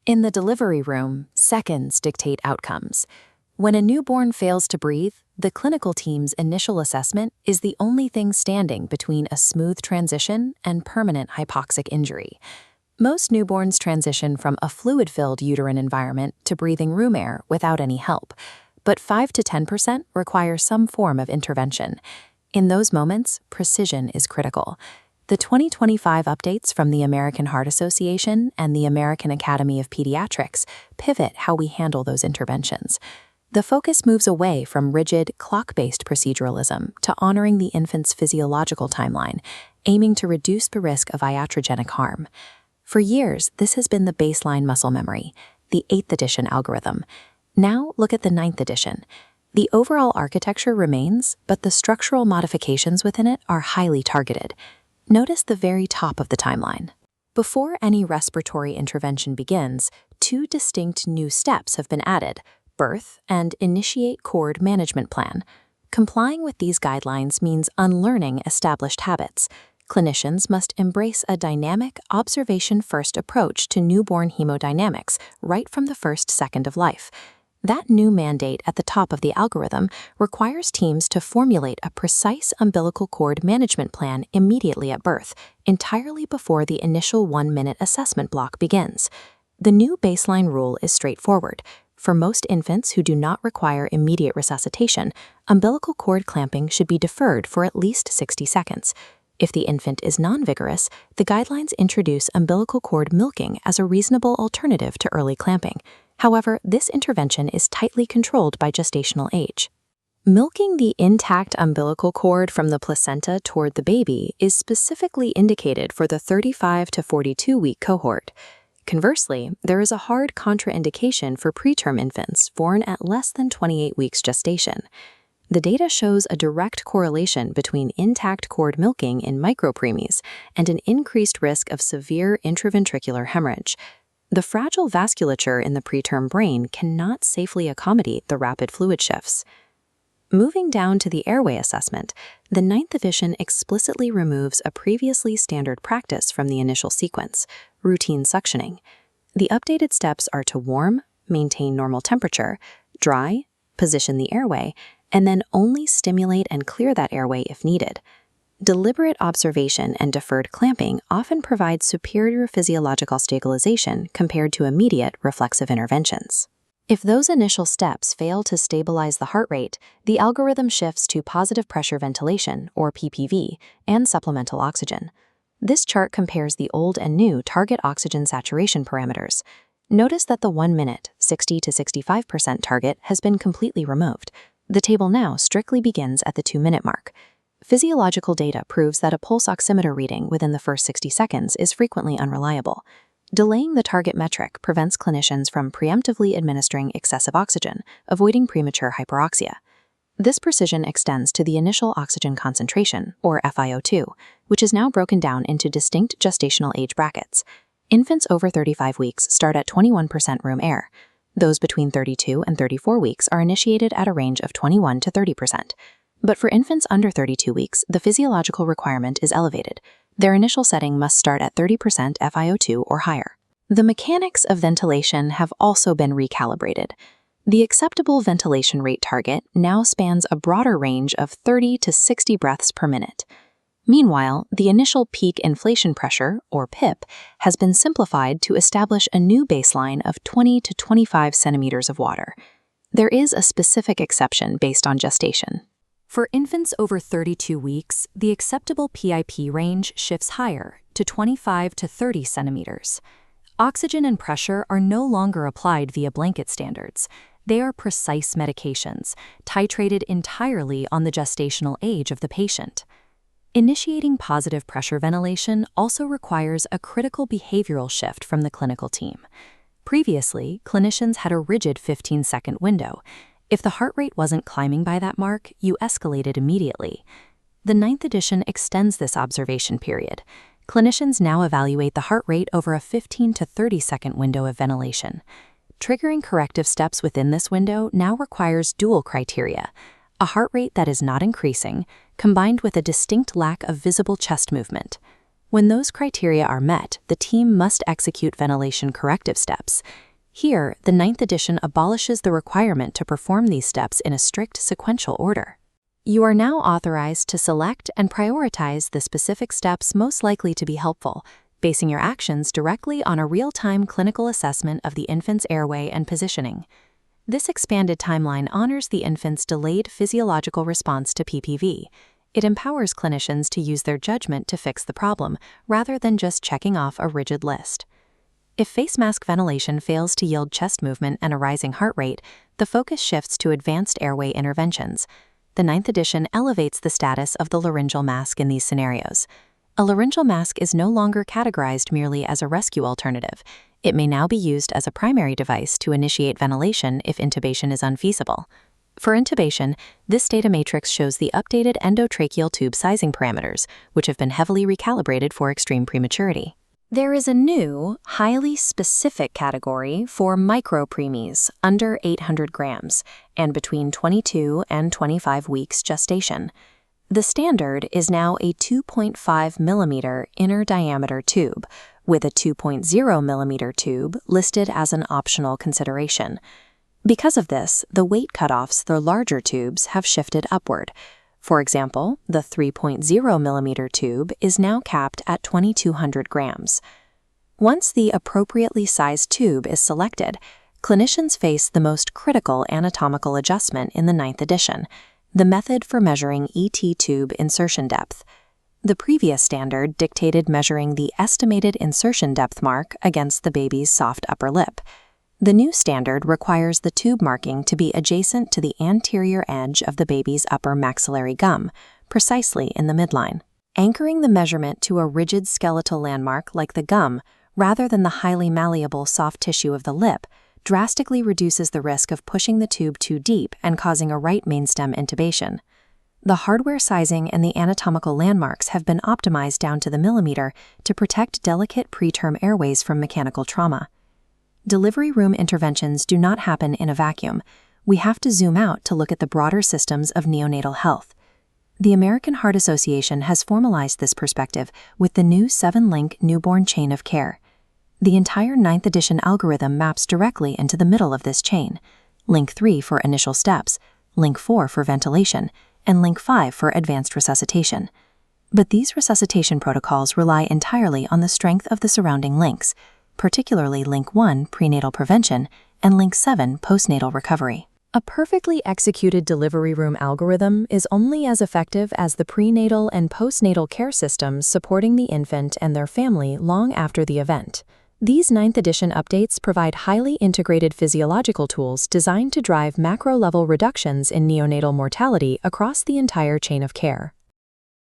In the delivery room, seconds dictate outcomes. When a newborn fails to breathe, the clinical team's initial assessment is the only thing standing between a smooth transition and permanent hypoxic injury. Most newborns transition from a fluid-filled uterine environment to breathing room air without any help, but 5 to 10% require some form of intervention. In those moments, precision is critical. The 2025 updates from the American Heart Association and the American Academy of Pediatrics pivot how we handle those interventions. The focus moves away from rigid, clock-based proceduralism to honoring the infant's physiological timeline, aiming to reduce the risk of iatrogenic harm. For years, this has been the baseline muscle memory, the 8th edition algorithm. Now look at the 9th edition. The overall architecture remains, but the structural modifications within it are highly targeted. Notice the very top of the timeline. Before any respiratory intervention begins, 2 distinct new steps have been added: birth and initiate cord management plan. Complying with these guidelines means unlearning established habits. Clinicians must embrace a dynamic, observation-first approach to newborn hemodynamics right from the first second of life. That new mandate at the top of the algorithm requires teams to formulate a precise umbilical cord management plan immediately at birth, entirely before the initial 1-minute assessment block begins. The new baseline rule is straightforward. For most infants who do not require immediate resuscitation, umbilical cord clamping should be deferred for at least 60 seconds. If the infant is non-vigorous, the guidelines introduce umbilical cord milking as a reasonable alternative to early clamping. However, this intervention is tightly controlled by gestational age. Milking the intact umbilical cord from the placenta toward the baby is specifically indicated for the 35 to 42-week cohort. Conversely, there is a hard contraindication for preterm infants born at less than 28 weeks gestation. The data shows a direct correlation between intact cord milking in micropreemies and an increased risk of severe intraventricular hemorrhage. The fragile vasculature in the preterm brain cannot safely accommodate the rapid fluid shifts. Moving down to the airway assessment, the 9th edition explicitly removes a previously standard practice from the initial sequence: routine suctioning. The updated steps are to warm, maintain normal temperature, dry, position the airway, and then only stimulate and clear that airway if needed. Deliberate observation and deferred clamping often provide superior physiological stabilization compared to immediate reflexive interventions. If those initial steps fail to stabilize the heart rate, the algorithm shifts to positive pressure ventilation, or PPV, and supplemental oxygen. This chart compares the old and new target oxygen saturation parameters. Notice that the 1-minute, 60 to 65% target has been completely removed. The table now strictly begins at the 2-minute mark. Physiological data proves that a pulse oximeter reading within the first 60 seconds is frequently unreliable. Delaying the target metric prevents clinicians from preemptively administering excessive oxygen, avoiding premature hyperoxia. This precision extends to the initial oxygen concentration, or FiO2, which is now broken down into distinct gestational age brackets. Infants over 35 weeks start at 21% room air. Those between 32 and 34 weeks are initiated at a range of 21 to 30%. But for infants under 32 weeks, the physiological requirement is elevated. Their initial setting must start at 30% FiO2 or higher. The mechanics of ventilation have also been recalibrated. The acceptable ventilation rate target now spans a broader range of 30 to 60 breaths per minute. Meanwhile, the initial peak inflation pressure, or PIP, has been simplified to establish a new baseline of 20 to 25 centimeters of water. There is a specific exception based on gestation. For infants over 32 weeks, the acceptable PIP range shifts higher to 25 to 30 centimeters. Oxygen and pressure are no longer applied via blanket standards. They are precise medications, titrated entirely on the gestational age of the patient. Initiating positive pressure ventilation also requires a critical behavioral shift from the clinical team. Previously, clinicians had a rigid 15-second window. If the heart rate wasn't climbing by that mark, you escalated immediately. The 9th edition extends this observation period. Clinicians now evaluate the heart rate over a 15 to 30-second window of ventilation. Triggering corrective steps within this window now requires dual criteria: a heart rate that is not increasing, combined with a distinct lack of visible chest movement. When those criteria are met, the team must execute ventilation corrective steps. Here, the 9th edition abolishes the requirement to perform these steps in a strict sequential order. You are now authorized to select and prioritize the specific steps most likely to be helpful, basing your actions directly on a real-time clinical assessment of the infant's airway and positioning. This expanded timeline honors the infant's delayed physiological response to PPV. It empowers clinicians to use their judgment to fix the problem, rather than just checking off a rigid list. If face mask ventilation fails to yield chest movement and a rising heart rate, the focus shifts to advanced airway interventions. The 9th edition elevates the status of the laryngeal mask in these scenarios. A laryngeal mask is no longer categorized merely as a rescue alternative. It may now be used as a primary device to initiate ventilation if intubation is unfeasible. For intubation, this data matrix shows the updated endotracheal tube sizing parameters, which have been heavily recalibrated for extreme prematurity. There is a new, highly specific category for micropreemies under 800 grams and between 22 and 25 weeks gestation. The standard is now a 2.5 millimeter inner diameter tube, with a 2.0 millimeter tube listed as an optional consideration. Because of this, the weight cutoffs for larger tubes have shifted upward. For example, the 3.0 millimeter tube is now capped at 2,200 grams. Once the appropriately sized tube is selected, clinicians face the most critical anatomical adjustment in the 9th edition, the method for measuring ET tube insertion depth. The previous standard dictated measuring the estimated insertion depth mark against the baby's soft upper lip. The new standard requires the tube marking to be adjacent to the anterior edge of the baby's upper maxillary gum, precisely in the midline. Anchoring the measurement to a rigid skeletal landmark like the gum, rather than the highly malleable soft tissue of the lip, drastically reduces the risk of pushing the tube too deep and causing a right mainstem intubation. The hardware sizing and the anatomical landmarks have been optimized down to the millimeter to protect delicate preterm airways from mechanical trauma. Delivery room interventions do not happen in a vacuum. We have to zoom out to look at the broader systems of neonatal health. The American Heart Association has formalized this perspective with the new 7-link newborn chain of care. The entire 9th edition algorithm maps directly into the middle of this chain. Link 3 for initial steps, Link 4 for ventilation, and Link 5 for advanced resuscitation. But these resuscitation protocols rely entirely on the strength of the surrounding links, particularly Link 1, prenatal prevention, and Link 7, postnatal recovery. A perfectly executed delivery room algorithm is only as effective as the prenatal and postnatal care systems supporting the infant and their family long after the event. These 9th edition updates provide highly integrated physiological tools designed to drive macro-level reductions in neonatal mortality across the entire chain of care.